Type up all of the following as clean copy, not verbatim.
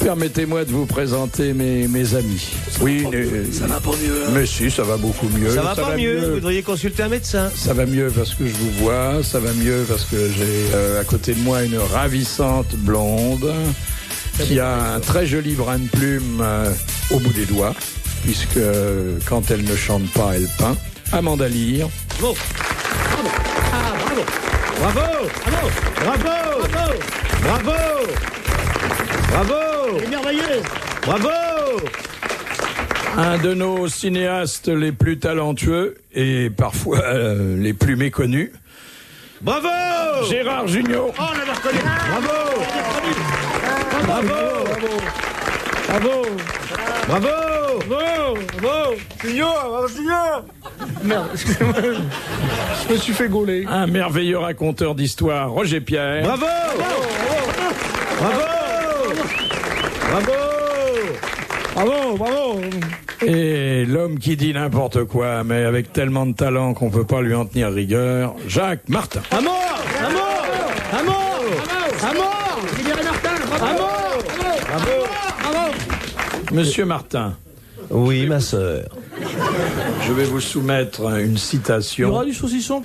Permettez-moi de vous présenter mes amis. Oui, ça va pas mieux. Mais si, ça va beaucoup mieux. Ça va pas mieux. Vous devriez consulter un médecin. Ça va mieux parce que je vous vois. Ça va mieux parce que j'ai à côté de moi une ravissante blonde qui a un très joli brin de plume au bout des doigts, puisque quand elle ne chante pas, elle peint. Amanda Lear. Bravo. Bravo. Bravo. Bravo. Bravo. Bravo. C'est merveilleux. Bravo. Un de nos cinéastes les plus talentueux et parfois les plus méconnus. Bravo. Gérard Jugnot. Oh, on l'avait reconnu. Bravo. Bravo. Bravo. Bravo. Junior. Merde, excusez-moi. Je me suis fait gauler. Un merveilleux raconteur d'histoire, Roger Pierre. Bravo. Bravo. Bravo. Bravo. Et l'homme qui dit n'importe quoi, mais avec tellement de talent qu'on peut pas lui en tenir rigueur, Jacques Martin. À mort. Libérez Martin. Bravo. Monsieur Martin, Oui, ma sœur. je vais vous soumettre une Il y citation. aura du saucisson.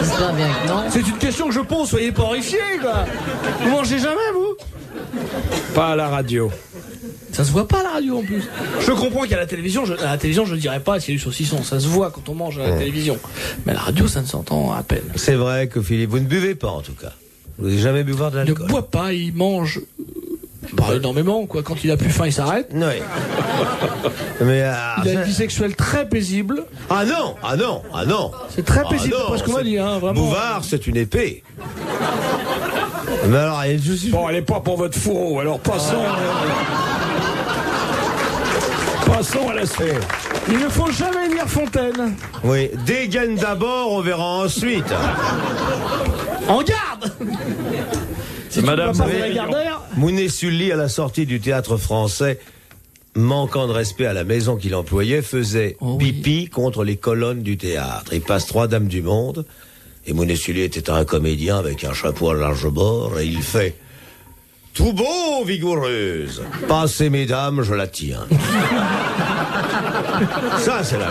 Ça va bien que non. C'est une question que je pose, soyez pas horrifiés, quoi. Vous mangez jamais, vous? Pas à la radio. Ça se voit pas à la radio en plus. Je comprends qu'à la télévision, je dirais pas s'il y a du saucisson. Ça se voit quand on mange à la télévision. Mais à la radio, ça ne s'entend à peine. C'est vrai que Philippe, vous ne buvez pas en tout cas. Vous n'avez jamais bu boire de Il ne l'alcool. boit pas, il mange énormément, quoi. Quand il a plus faim, il s'arrête. Oui. Mais Il a une vie sexuelle très paisible. ah non. C'est très Ah paisible, non, d'après ce qu'on m'a c'est- dit, hein, vraiment. Bouvard, c'est une épée. Mais alors, je suis... Bon, elle est pas pour votre fourreau, alors passons à la suite. Il ne faut jamais lire Fontaine. Oui, dégaine d'abord, on verra ensuite. En garde. Si Madame tu ne vas pas Veillon. faire la Gardère, Mounet Sully, à la sortie du théâtre français, manquant de respect à la maison qu'il employait, faisait Oh oui. pipi contre les colonnes du théâtre. Il passe 3 dames du monde, et Mounet Sully était un comédien avec un chapeau à large bord, et il fait « Tout beau, vigoureuse. Passez, mesdames, je la tiens. » Ça, c'est la...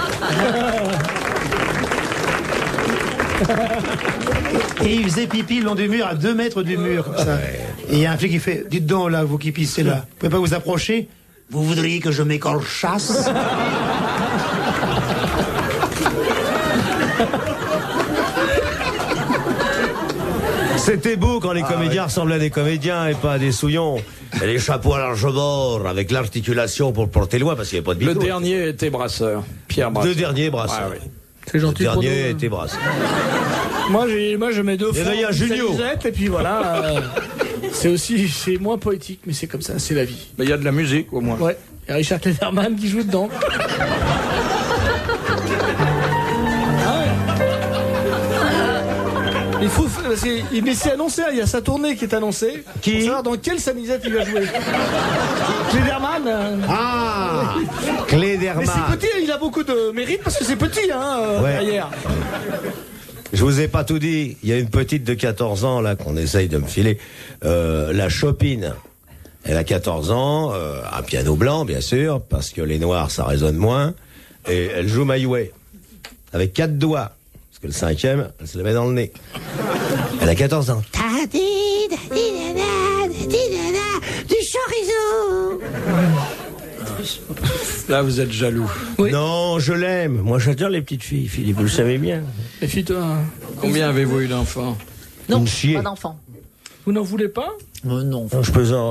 Et il faisait pipi le long du mur, à 2 mètres du mur, comme ça. Et il y a un flic qui fait, dites donc là, vous qui pissez là, vous pouvez pas vous approcher? Vous voudriez que je m'écorchasse? C'était beau quand les comédiens ressemblaient à des comédiens et pas à des souillons. Et les chapeaux à large bord, avec l'articulation pour le porter loin, parce qu'il n'y avait pas de Le micro. dernier était Brasseur, Pierre Brasseur. Deux derniers brasseurs. Ah oui. c'est Le gentil pour dernier nous. était brasseur. Moi, je mets 2 Et fois. là, il y a Junio. Et puis voilà. C'est moins poétique, mais c'est comme ça, c'est la vie. Mais il y a de la musique au moins. Ouais. Il y a Richard Klederman qui joue dedans. Il faut, mais c'est annoncé, il y a sa tournée qui est annoncée. Qui Pour savoir dans quelle samisette il va jouer. Klederman. Ah Mais Klederman. c'est petit, il a beaucoup de mérite parce que c'est petit, Ouais. derrière. Je vous ai pas tout dit. Il y a une petite de 14 ans, là, qu'on essaye de me filer. La Chopine. Elle a 14 ans, un piano blanc, bien sûr, parce que les noirs, ça résonne moins. Et elle joue Maïway. Avec 4 doigts. Parce que le 5e, elle se le met dans le nez. Elle a 14 ans. Du chorizo. Là, vous êtes jaloux. Oui. Non, je l'aime. Moi, j'adore les petites filles, Philippe, vous le savez bien. Méfie-toi. Combien avez-vous eu d'enfants? Non, Une chier. pas d'enfant. Vous n'en voulez pas? Non. Non,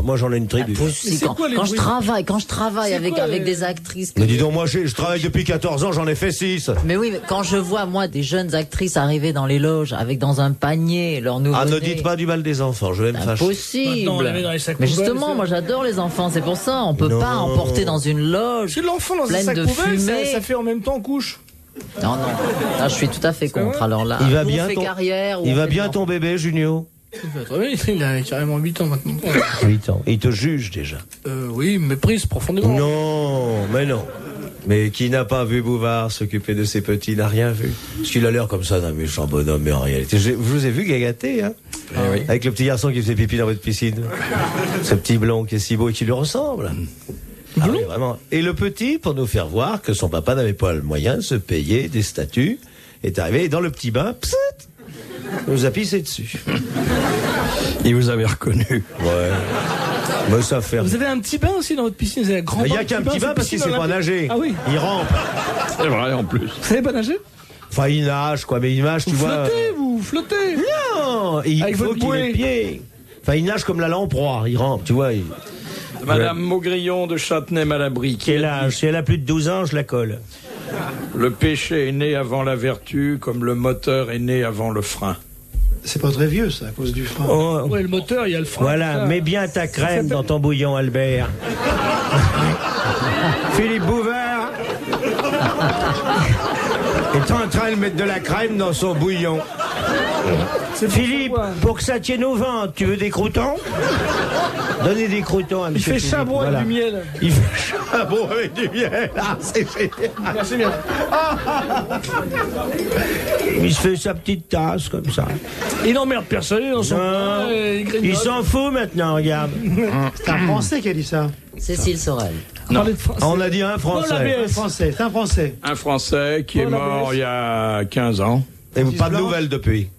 moi, j'en ai une tribu. Impossible. c'est quoi les Quand je bruits travaille C'est avec, quoi avec les- des actrices. Mais dis donc, moi, je travaille depuis 14 ans, j'en ai fait 6. Mais oui, mais quand je vois, moi, des jeunes actrices arriver dans les loges avec dans un panier leur nouveau. Ah, ne dites pas du mal des enfants, je vais me fâcher. Impossible. Maintenant, on les met dans les sacs Mais poubelles, justement, ça. moi j'adore les enfants, c'est pour ça. On peut Non. pas emporter dans une loge. C'est l'enfant dans un Pleine sac de poubelle, fumée. ça fait en même temps couche. Non. Là, je suis tout à fait contre. vrai Alors là, Il va où bien on fait ton- carrière. où Il on va fait bien de ton bébé, Junio? Il a carrément 8 ans maintenant. 8 ans. Il te juge déjà. Oui, méprise profondément. Non, mais non. Mais qui n'a pas vu Bouvard s'occuper de ses petits n'a rien vu. Parce qu'il a l'air comme ça d'un méchant bonhomme, mais en réalité... Je vous ai vu gagater, hein, oui. avec le petit garçon qui faisait pipi dans votre piscine. Ce petit blond qui est si beau et qui lui ressemble. Ah oui, vraiment. Et le petit, pour nous faire voir que son papa n'avait pas le moyen de se payer des statues, est arrivé dans le petit bain, pssst, nous a pissé dessus. Il vous avait reconnu. Ouais. Mais ça fait... Vous avez un petit bain aussi dans votre piscine? Vous avez un grand Il n'y bain, a qu'un petit c'est bain parce qu'il ne piscine sait pas olympique. nager. Ah oui. Il rampe. C'est vrai, en plus. Vous savez pas nager? Enfin, il nage, quoi, mais il nage, tu Vous vois... flottez. Non, il Avec faut votre qu'il ait bouée. les pieds. Enfin, il nage comme la lamproie, il rampe, tu vois. Madame Maugrillon de Châtenay-Malabry. Quel âge? Si elle a plus de 12 ans, je la colle. Le péché est né avant la vertu, comme le moteur est né avant le frein. C'est pas très vieux, ça, à cause du frein. Oh, Ouais, le moteur, il y a le frein. voilà, ça. mets bien ta crème dans ton bouillon, Albert. Philippe Bouvard est en train de mettre de la crème dans son bouillon. Philippe, pour que ça tienne au ventre, tu veux des croûtons? Donnez des croûtons à Il monsieur fait Philippe, chabot voilà. avec du miel. Il fait chabot avec du miel. Ah, c'est génial. Merci bien. Il se fait sa petite tasse comme ça. Il n'emmerde personne dans son Non, coin, il grignote. il s'en fout maintenant, regarde. C'est un Français qui a dit ça. Cécile Sorel. Parlez de français. On a dit un Oh, la Français. BS. Un Français, c'est un Français. Un Français qui est Oh, la mort BS. il y a 15 ans. Et pas de Blanche. nouvelles depuis.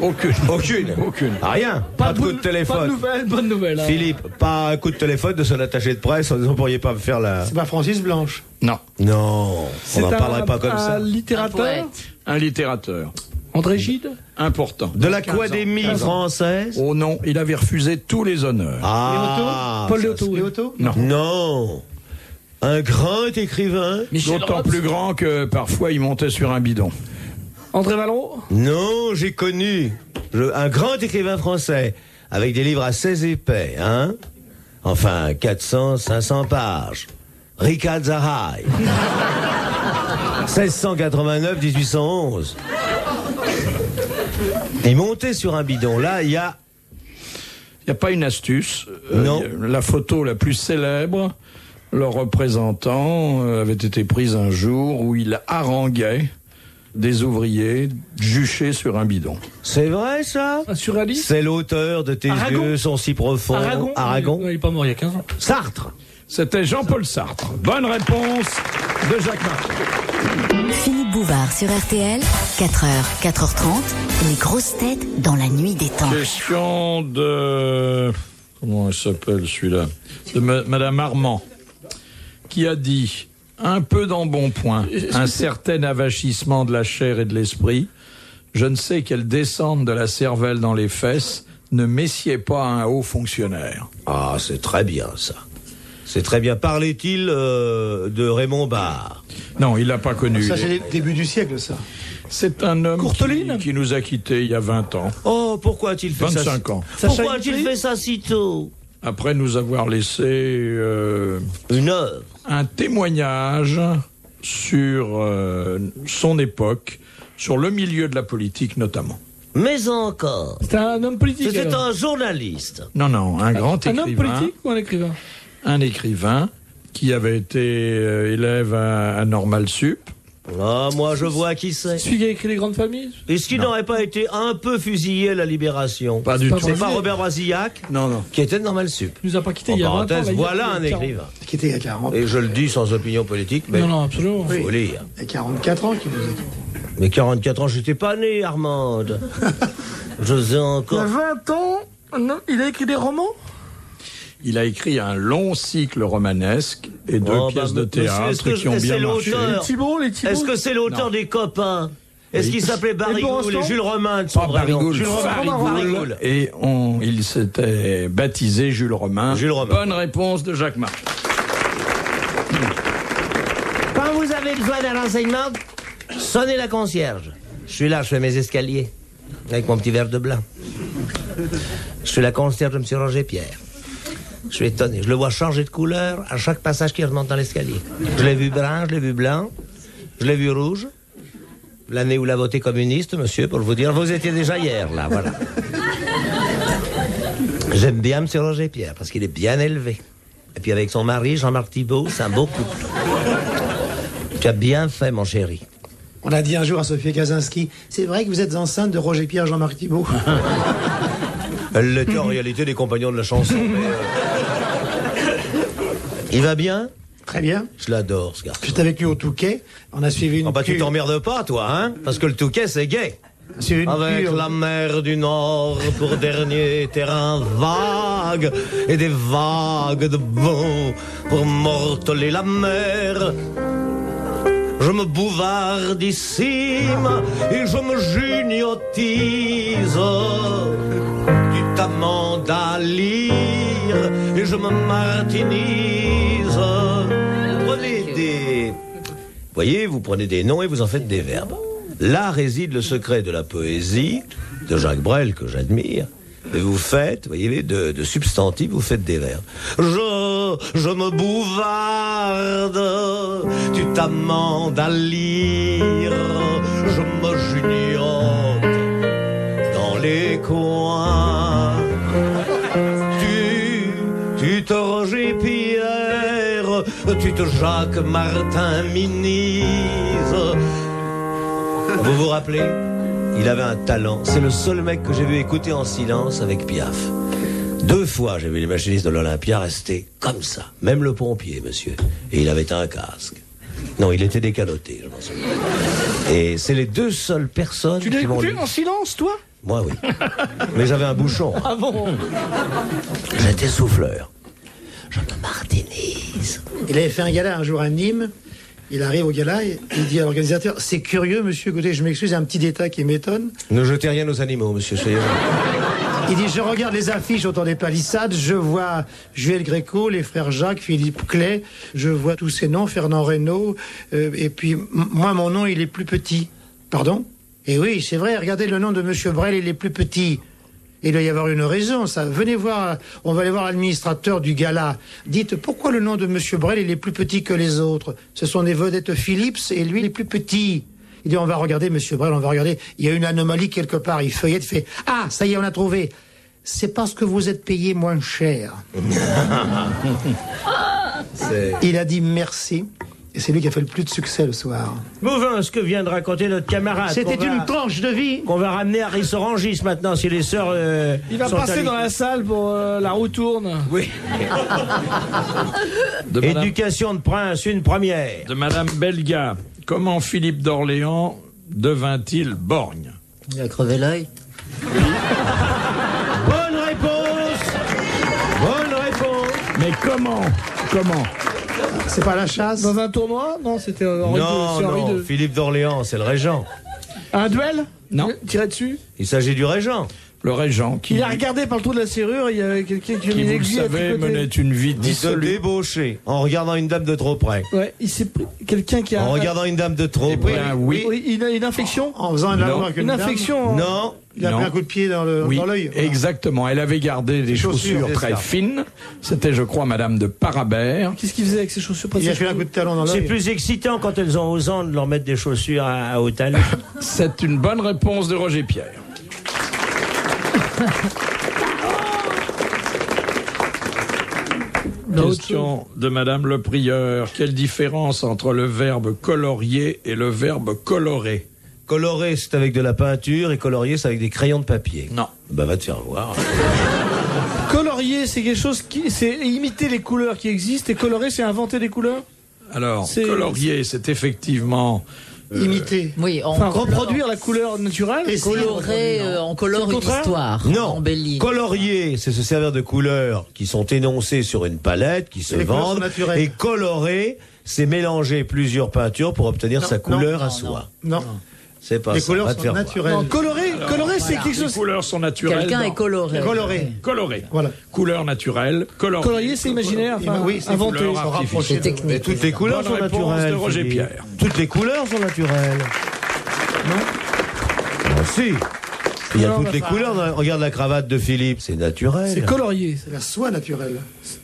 Aucune. Aucune. Aucune. Ah, rien. Pas de coup de téléphone. Bonne nouvelle. Hein. Philippe, pas un coup de téléphone de son attaché de presse en disant vous pourriez pas me faire la... C'est pas Francis Blanche. Non. Non, on n'en parlerait pas comme ça. Un littérateur. Un littérateur. André Gide. Important. De 15 ans. l'Académie 15 ans. française. Oh non, il avait refusé tous les honneurs. Ah, Paul ça, Léoto. Léoto. Non. non. Un grand écrivain. Michel D'autant Roth. plus grand que parfois il montait sur un bidon. André Malraux. Non, j'ai connu un grand écrivain français avec des livres à 16 épais, hein. Enfin, 400, 500 pages. Richard Zahaï. 1689-1811. Il montait sur un bidon. Là, il y a... Il n'y a pas une astuce. Non. La photo la plus célèbre, le représentant, avait été prise un jour où il haranguait des ouvriers juchés sur un bidon. C'est vrai, ça? Un surréaliste. C'est l'auteur de Tes Aragon. yeux sont si profonds. Aragon. Il est pas mort il y a 15 ans. Sartre. C'était Jean-Paul Sartre. Bonne réponse de Jacques Martin. Philippe Bouvard sur RTL, 4h, 4h30, les grosses têtes dans la nuit des temps. Question de... Comment il s'appelle celui-là? De Madame Armand, qui a dit... Un peu d'embonpoint, un certain avachissement de la chair et de l'esprit. Je ne sais quelle descente de la cervelle dans les fesses ne messied pas un haut fonctionnaire. Ah, c'est très bien, ça. C'est très bien. Parlait-il de Raymond Barre? Non, il l'a pas connu. Ça, c'est les débuts du siècle, ça. C'est un homme Courteline qui nous a quittés il y a 20 ans. Oh, pourquoi a-t-il fait ça? 25 ans. Pourquoi a-t-il fait ça si tôt? Après nous avoir laissé Une œuvre. un témoignage sur son époque, sur le milieu de la politique notamment. Mais encore. C'est un homme politique. C'était alors. un journaliste. Non, non, un grand Un écrivain. homme politique ou un écrivain? Un écrivain qui avait été élève à Normal Sup. Ah, moi, je vois qui c'est. Celui qui a écrit Les Grandes Familles? Est-ce qu'il n'aurait pas été un peu fusillé à la Libération? Pas du pas tout. C'est pas Brasillac. Robert Brasillac Non, non. qui était de Normal Sup. Il nous a pas quittés En il y a 20 ans. parenthèse, là, il y a- voilà un il y a 40. écrivain. Qui était il y a 40. Et je le dis sans opinion politique, mais Non, non, absolument. faut lire. Il y a 44 ans qu'il nous a quittés. Mais 44 ans, j'étais pas né, Armande. Je faisais Il y a encore... 20 ans, il a écrit des romans? Il a écrit un long cycle romanesque et deux Oh, pièces bah, de théâtre est-ce que qui ont c'est bien l'auteur marché. Les Thibault. Est-ce que c'est l'auteur des Copains? Est-ce qu'il s'appelait Barigoul Rostand et Jules Romain de son Pas vrai nom? Barigoul, Jules Romain, Farigoul. Et il s'était baptisé Jules Romain. Jules Romain. Bonne réponse de Jacques Martin. Quand vous avez besoin d'un renseignement, sonnez la concierge. Je suis là, je fais mes escaliers. Avec mon petit verre de blanc. Je suis la concierge de M. Roger Pierre. Je suis étonné. Je le vois changer de couleur à chaque passage qui remonte dans l'escalier. Je l'ai vu brun, je l'ai vu blanc, je l'ai vu rouge. L'année où il a voté communiste, monsieur, pour vous dire, vous étiez déjà hier, là, voilà. J'aime bien M. Roger Pierre, parce qu'il est bien élevé. Et puis avec son mari, Jean-Marc Thibault, c'est un beau couple. Tu as bien fait, mon chéri. On a dit un jour à Sophie Kaczynski, c'est vrai que vous êtes enceinte de Roger Pierre Jean-Marc Thibault. Elle l'était en réalité des compagnons de la chanson. Il va bien? Très bien. Je l'adore, ce garçon. J'étais avec lui au Touquet. On a suivi une Tu cure. t'emmerdes pas, toi, hein? Parce que le Touquet, c'est gay. Suivi une Avec cure. la mer du Nord pour dernier terrain vague et des vagues de vent pour morteler la mer. Je me bouvardissime et je me juniotise. Tu t'amandes à lire et je me martinise. Prenez des... Voyez, vous prenez des noms et vous en faites des verbes. Là réside le secret de la poésie de Jacques Brel, que j'admire. Et vous faites, voyez, de substantifs, vous faites des verbes. Je me bouvarde, tu t'amandes à lire, je me juniote dans les coins. Tu te Roger Pierre, tu te Jacques Martin Minise. Vous vous rappelez? Il avait un talent. C'est le seul mec que j'ai vu écouter en silence avec Piaf. 2 fois, j'ai vu les machinistes de l'Olympia rester comme ça. Même le pompier, monsieur. Et il avait un casque. Non, il était décaloté, je m'en souviens. Et c'est les 2 seules personnes Tu l'as qui m'ont écouté dit... en silence, toi? Moi, oui. Mais j'avais un bouchon. Ah bon? J'étais souffleur. Je me martinise. Il avait fait un gala un jour à Nîmes. Il arrive au gala et il dit à l'organisateur, c'est curieux, monsieur, écoutez, je m'excuse, il y a un petit détail qui m'étonne. Ne jetez rien aux animaux, monsieur, soyez... Il dit, je regarde les affiches autour des palissades, je vois Joël Gréco, les frères Jacques, Philippe Clay, je vois tous ces noms, Fernand Reynaud, et puis moi, mon nom, il est plus petit. Pardon? Et oui, c'est vrai, regardez le nom de monsieur Brel, il est plus petit. Il doit y avoir une raison, ça. Venez voir, on va aller voir l'administrateur du gala. Dites, pourquoi le nom de monsieur Brel, il est plus petit que les autres? Ce sont des vedettes Philips, et lui, il est plus petit. Il dit, on va regarder, monsieur Brel, on va regarder. Il y a une anomalie quelque part. Il feuillette, fait, ah, ça y est, on a trouvé. C'est parce que vous êtes payé moins cher. Il a dit merci. Et c'est lui qui a fait le plus de succès le soir. Mouvin, ce que vient de raconter notre camarade. C'était qu'on va- une tranche de vie. Qu'on va ramener à Rissorangis maintenant, si les sœurs. Il va sont passer à dans la salle pour la roue tourne. Oui. De Madame, Éducation de prince, une première. de Madame Belga. Comment Philippe d'Orléans devint-il borgne? Il a crevé l'œil. Bonne réponse. Bonne réponse. Mais comment? C'est pas la chasse. Dans un tournoi? Non, c'était Henri II. Non, c'est Henri non, II. Philippe d'Orléans, c'est le régent. Un duel? Non. Tiré dessus? Il s'agit du régent. Le régent qui, Il a regardé par le trou de la serrure, il y avait quelqu'un qui a qui mis une vous le aiguille à savez, tricoter. menait une vie Il se dissolue. débauchait en regardant une dame de trop près. Ouais, il s'est pris. Quelqu'un qui a. En regardant une dame de trop près. Bien, oui. Oui, il a une infection? En faisant un amour avec Une dame. infection? Non, Il a Non. pris un coup de pied dans Oui, l'œil. Voilà. exactement. Elle avait gardé des chaussures, chaussures des très scarpes. fines. C'était, je crois, Madame de Parabère. Qu'est-ce qu'il faisait avec ses chaussures? Il a fait un coup de talon dans C'est l'œil. plus excitant quand elles ont aux ans de leur mettre des chaussures à haut talon. C'est une bonne réponse de Roger Pierre. Question de Madame le Prieur. Quelle différence entre le verbe colorier et le verbe colorer? coloré c'est avec de la peinture et colorier c'est avec des crayons de papier. Non. Bah va te faire voir. Colorier, c'est quelque chose qui. C'est imiter les couleurs qui existent, et colorer, c'est inventer des couleurs? Alors, C'est- colorier, c'est effectivement... Imité. Oui, on Enfin, reproduire la couleur naturelle? Et colorer, on colore C'est le une contraire? histoire. Non, Embellie. colorier, c'est se servir de couleurs qui sont énoncées sur une palette, qui se Les couleurs vendent. sont naturelles. Et colorer, c'est mélanger plusieurs peintures pour obtenir sa couleur à soi. Non. C'est pas Les ça. couleurs Va te sont faire voir. naturelles. Non, colorer, c'est quelque Les chose. couleurs sont naturelles. Quelqu'un dans- est coloré. Coloré. Coloré. Voilà. Couleur naturelle, coloré. Colorier, c'est imaginaire, enfin, Oui, c'est inventé. couleur Sont artificielle. rapprochés C'est de- technique. Mais toutes les couleurs Bonne sont réponse naturelles. de Roger Philippe. Pierre. Toutes les couleurs sont naturelles. Non si. Il y a Non, toutes bah, les couleurs. Regarde la cravate de Philippe, c'est naturel. C'est colorier. La soie naturelle.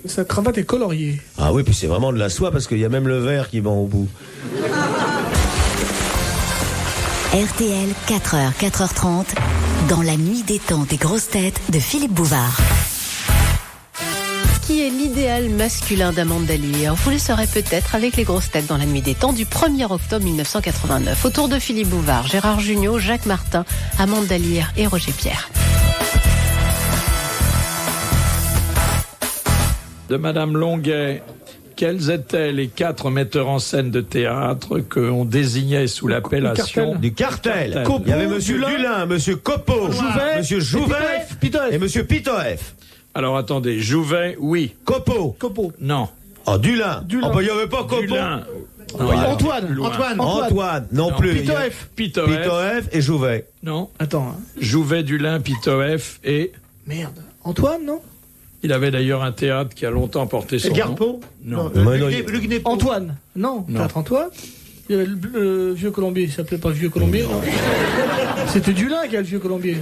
Sa cravate est coloriée. Ah oui, puis c'est vraiment de la soie parce qu'il y a même le verre qui va au bout. RTL, 4h, 4h30, dans la nuit des temps des grosses têtes de Philippe Bouvard. Qui est l'idéal masculin d'Amande Dallier? Vous le saurez peut-être avec les grosses têtes dans la nuit des temps du 1er octobre 1989. Autour de Philippe Bouvard, Gérard Jugnot, Jacques Martin, Amande Dallier et Roger Pierre. De Madame Longuet, quels étaient les 4 metteurs en scène de théâtre qu'on désignait sous l'appellation Du cartel. Copeau, Il y avait Monsieur Dulin, Monsieur Copeau, Jouvet, Monsieur Jouvet Pitoef. et Monsieur Pitoef. Alors attendez, Jouvet, oui. Copeau. Copeau. Non. Oh, Dulin. Dulin. Oh, bah, il n'y avait pas Copeau. Dulin. Oui, alors, Antoine. loin. Antoine. Non, Non. plus. Pitoef. Pitoef. Pitoef et Jouvet. Non. Attends. Hein. Jouvet, Dulin, Pitoef et... Merde. Antoine, non? Il avait d'ailleurs un théâtre qui a longtemps porté son Edgar nom. Poe Non. Luc Népot. Antoine. Non. Non. Théâtre Antoine. Il y avait le Vieux Colombier. Il s'appelait pas Vieux Colombier, non. C'était Dulin qui a le Vieux Colombier.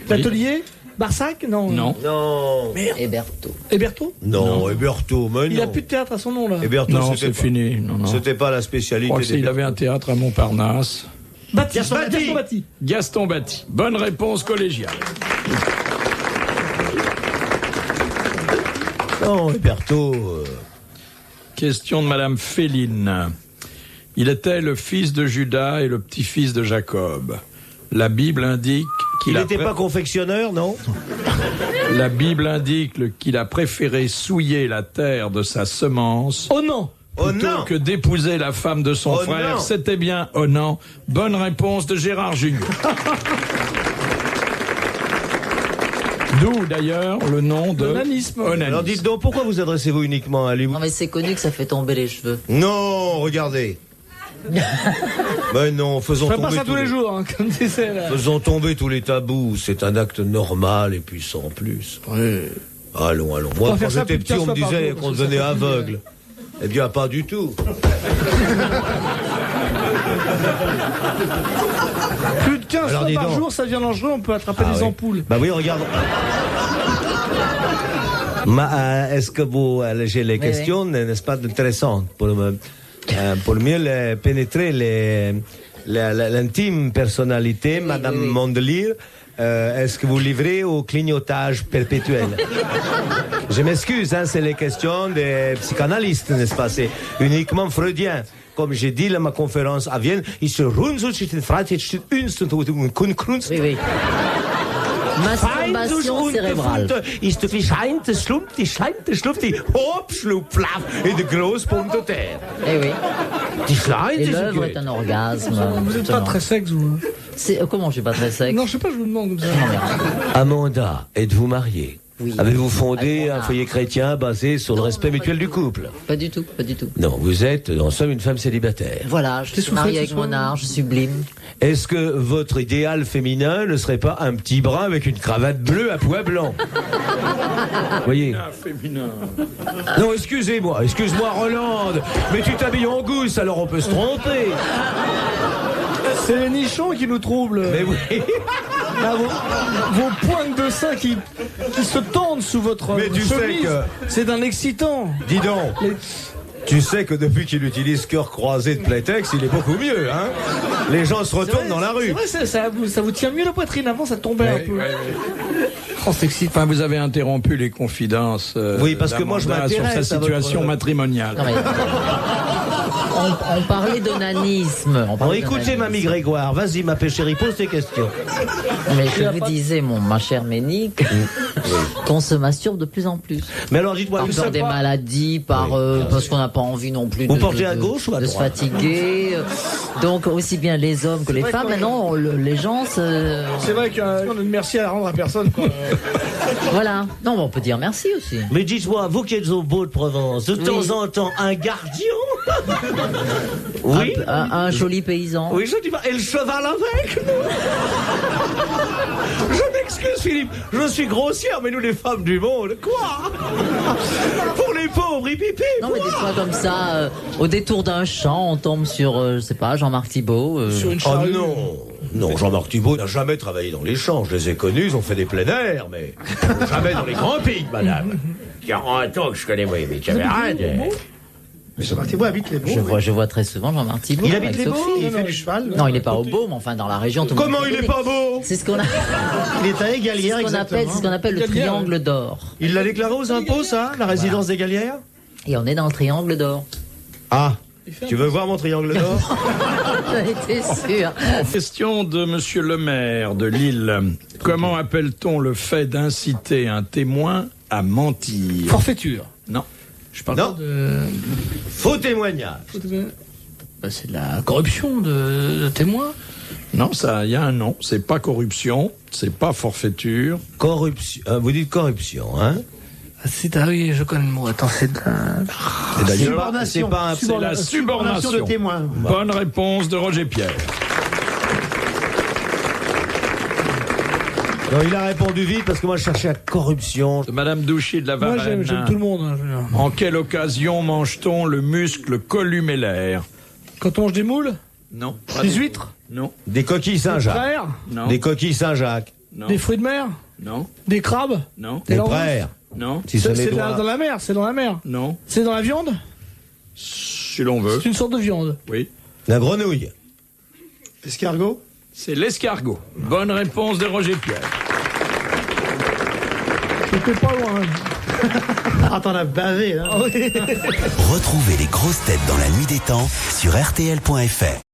L'Atelier. Barsac, non. Non. Non. Merde. Héberto. Héberto. Non, Héberto, mais Il a non. plus de théâtre à son nom, là. Héberto, Non, c'était c'est pas- fini. Non, non. C'était pas la Je spécialité crois des qu'il avait un théâtre à Montparnasse. Gaston Batti. Batti. Gaston Batti. Bonne réponse collégiale. Non, Héberto. Question de Madame Féline. Il était le fils de Judas et le petit-fils de Jacob. La Bible indique Il qu'il a n'était pas confectionneur, non? La Bible indique qu'il a préféré souiller la terre de sa semence Oh non. Oh plutôt non. que d'épouser la femme de son Oh frère. non. C'était bien Onan. Bonne réponse de Gérard Jugnot. D'où d'ailleurs le nom de Onanisme. Alors onanisme. dites donc, pourquoi vous adressez-vous uniquement à lui? Non mais c'est connu que ça fait tomber les cheveux. Non, regardez. Mais non, faisons Je fais pas tomber ça tous les jours, hein, comme disait là. Faisons tomber tous les tabous. C'est un acte normal et puis sans plus. Allons. On Moi, va quand faire ça j'étais plus de petit, 15 on me fois par disait jour, qu'on parce que ça devenait fait plaisir. aveugle. Eh bien, pas du tout. Plus de 15 Alors, fois dis par donc. jour, ça devient dangereux, on peut attraper Ah des oui. ampoules. Bah oui, regarde. Est-ce que vous j'ai les questions, n'est-ce pas, intéressantes pour mieux pénétrer l'intime personnalité, Madame Mondelier. Est-ce que vous livrez au clignotage perpétuel? Je m'excuse, hein, c'est les questions des psychanalystes, n'est-ce pas? C'est uniquement freudien. Comme j'ai dit à ma conférence à Vienne, il se Oui, oui. Masturbation cérébrale. Ist du scheint, hop, schlup, flaf, et de grosses pommes de terre. Eh oui. Die Schlein, Et die l'œuvre sind est un orgasme. Vous n'êtes pas justement. très sexe, vous. Comment je suis pas très sexe? Non, je sais pas, je vous demande comme ça. Non, mais- Amanda, êtes-vous mariée? Oui. Avez-vous fondé Avec mon un art. foyer chrétien basé sur le respect mutuel du couple? Pas du tout, pas du tout. Non, vous êtes en somme une femme célibataire. Voilà, je suis mariée avec mon art, je suis sublime. Est-ce que votre idéal féminin ne serait pas un petit brun avec une cravate bleue à pois blancs? Voyez. Féminin. Non, excuse-moi, Rolande, mais tu t'habilles en gousse, alors on peut se tromper. C'est les nichons qui nous troublent. Mais oui. Ah, vos pointes de sein qui se tendent sous votre Mais tu sais chemise. que- C'est d'un excitant. Dis donc. Tu sais que depuis qu'il utilise cœur croisé de Playtex, il est beaucoup mieux, hein? Les gens se retournent dans la C'est rue. vrai, ça vous tient mieux la poitrine. Avant, ça tombait un peu. Oh, c'est excitant. Enfin, vous avez interrompu les confidences. Oui, parce que moi, je d'Amanda m'intéresse sur sa à votre- situation matrimoniale. Non, mais- on parlait d'onanisme. Bon, écoutez, Mamie Grégoire, vas-y, ma chérie, pose tes questions. Mais je vous disais, ma chère Ménique, qu'on se masturbe de plus en plus. Mais alors, dites-moi, Par vous peur savez des pas... maladies, parce qu'on n'a pas envie non plus Vous portez à gauche ou à de se droite? fatiguer. Donc, aussi bien les hommes que les vrai femmes. qu'on- Maintenant, les gens se... C'est vrai qu'on a une merci à rendre à personne. Quoi. Voilà. Non, mais on peut dire merci aussi. Mais dites-moi, vous qui êtes au beau de Provence, de temps en temps, un gardien? Oui? Un joli paysan. Oui, je dis pas. Et le cheval avec, nous? Je m'excuse, Philippe. Je suis grossière, mais nous, les femmes du monde, quoi? Pour les pauvres, ils pipent. Non, mais des fois comme ça, au détour d'un champ, on tombe sur, je sais pas, Jean-Marc Thibault. Sur une Oh charrue. non. Non, Jean-Marc Thibault n'a jamais travaillé dans les champs. Je les ai connus, ils ont fait des plein air, mais jamais dans les grands pics, madame. 40 ans que je connais, moi, mes camarades. Jean-Marc Thibault habite les Baumes. Je vois très souvent Jean-Marc Thibault. Il habite avec les Sophie. Baumes Il fait du cheval. Non, il n'est pas au Baume, enfin dans la région. Tout le monde Comment il connaît. est pas beau? C'est ce qu'on a. Il est à Égalière, C'est exactement. ce qu'on appelle le triangle d'or. Il l'a déclaré aux impôts, ça, la résidence des Galières? Et on est dans le triangle d'or. Ah, tu veux voir mon triangle d'or? J'en étais sûr. Question de Monsieur le maire de Lille. Comment appelle-t-on le fait d'inciter un témoin à mentir? Forfaiture. Non. Je parle Non. pas de. Faux témoignage. Bah, c'est de la corruption de témoins. Non, ça, il y a un nom. C'est pas corruption, c'est pas forfaiture. Corruption. Vous dites corruption, hein? Oui, je connais le mot. Attends, c'est de la. Et d'ailleurs, Subornation. c'est pas un- c'est la subornation de témoins. Bonne réponse de Roger Pierre. Non, il a répondu vite parce que moi je cherchais la corruption. De Madame Douchy de la Moi, Varenne. j'aime tout le monde. Hein, je veux dire. En quelle occasion mange-t-on le muscle columellaire? Quand on mange des moules, Non. des huîtres, Non. Des coquilles Saint-Jacques. frères, Non. Des coquilles Saint-Jacques. Non. des fruits de mer, Non. des crabes. Non. Des langoustes. frères. Non. Si ce C'est n'est dans la mer, c'est dans la mer. Non. C'est dans la viande. Si l'on veut. C'est une sorte de viande. Oui. La grenouille. Escargot. C'est l'escargot. Bonne réponse de Roger Pierre. C'était pas loin. Ah, t'en as bavé, hein. Retrouvez les grosses têtes dans la nuit des temps sur RTL.fr.